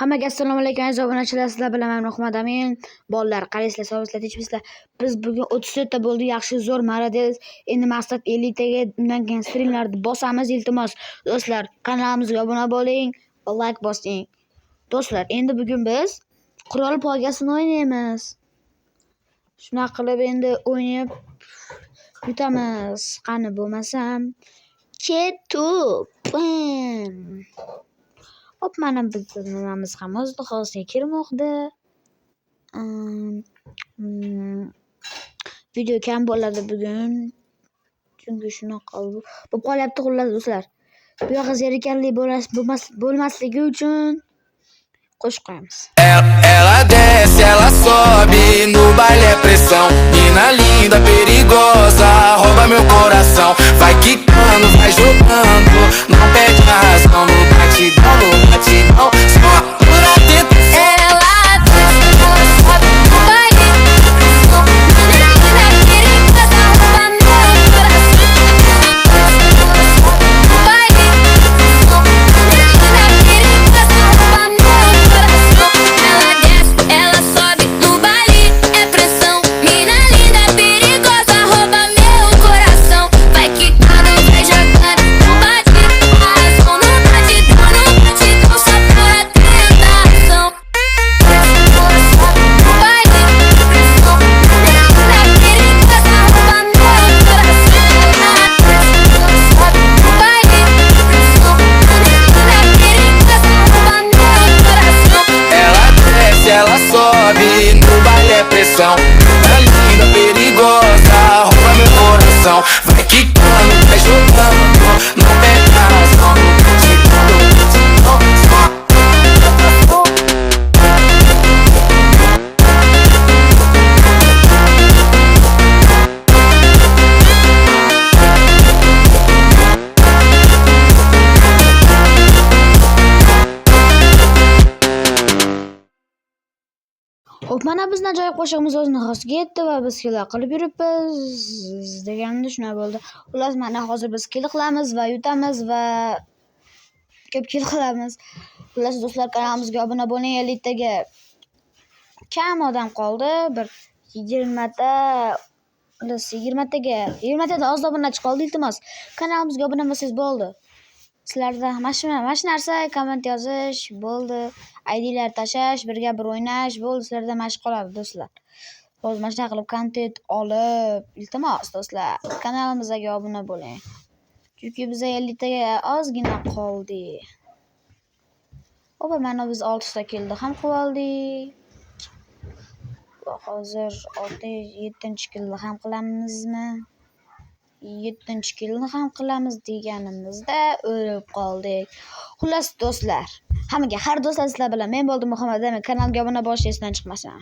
Hammaga assalomu alaykum aziz obunachilar, sizlar bilan men Muhammad Amin. Bolalar, qaraysizlar, sog'sizlar, tinchmisizlar? Biz bugun 34 ta bo'ldi, yaxshi, zo'r, marades. Endi maqsad 50 taga, undan keyin stringlarni bosamiz. Iltimos, do'stlar, kanalimizga obuna bo'ling, like bosing. Do'stlar, endi bugun biz qurol poygasini o'ynaymiz. Shunaqa qilib endi o'ynab yutamiz. Qani bo'lmasam, ketupim. Hop, mana bizni nimamiz ham o'z hozirga kirmoqda. Video kam bo'ladi bugun. Chunki shunaqa bo'lib qolyapti xullas do'stlar. Bu yoqqa zerikarli bo'lmasligi uchun qo'shib qo'yamiz. Ela desce, ela sobe, no baile é pressão. Mina linda, perigosa, rouba meu coração. Vai quicando, vai jogando, não perde a razão. No batidão, só por atento. Ela desce, ela sobe, no baile é pressão. Mina linda, perigosa, rouba meu coração. Ela sobe, no baile é pressão. Mina linda, perigosa, rouba meu coração. Ela desce, ela sobe, no baile é pressão. Mina linda, perigosa, rouba meu coração. Vai quicando, vai jogando, não bate a razão. No batidão, só por tentação. Ela sobe, no baile é pressão. Mina linda, perigosa, rouba meu coração. Ela desce, ela sobe, no baile é pressão. Mina linda, perigosa, rouba meu coração. Ela desce, ela sobe, no baile é pressão. Mina linda, perigosa, rouba meu coração. Vai quicando, vai jogando, não perde a razão. No batidão, só. Hop, mana bizni ajoyib qo'shig'imiz o'z nihoyasiga yetdi va biz kill qilib yuribmiz deganda shunday bo'ldi. Xullas, mana hozir biz kill qilamiz va yutamiz va ko'p kill qilamiz. Xullas do'stlar, kanalimizga obuna bo'ling. 50 taga kam odam qoldi. Bir 20 ta, xullas 20 tadan oz obunachi qoldi. Iltimos, kanalimizga obuna bo'lsangiz bo'ldi. Sizlarda mana shu narsa komment yozish bo'ldi. IDlar tashlash, birga bir o'ynash bo'ldi. Sizlarda mana shu qoladi do'stlar. Hozir mana shunaqa qilib kontent olib, iltimos do'stlar, kanalimizga obuna bo'ling. Chunki biz 50 taga ozgina qoldi. Hop, mana biz 6 ta keldi ham qilib oldik. Hozir 7-killni ham qilamizmi? 7-killni ham qilamiz deganimizda o'lib qoldik. Xullas do'stlar, hammaga har do'stlar, sizlar bilan men bo'ldim Muhammad Amin. Kanalga obuna bo'lish esdan chiqmasin.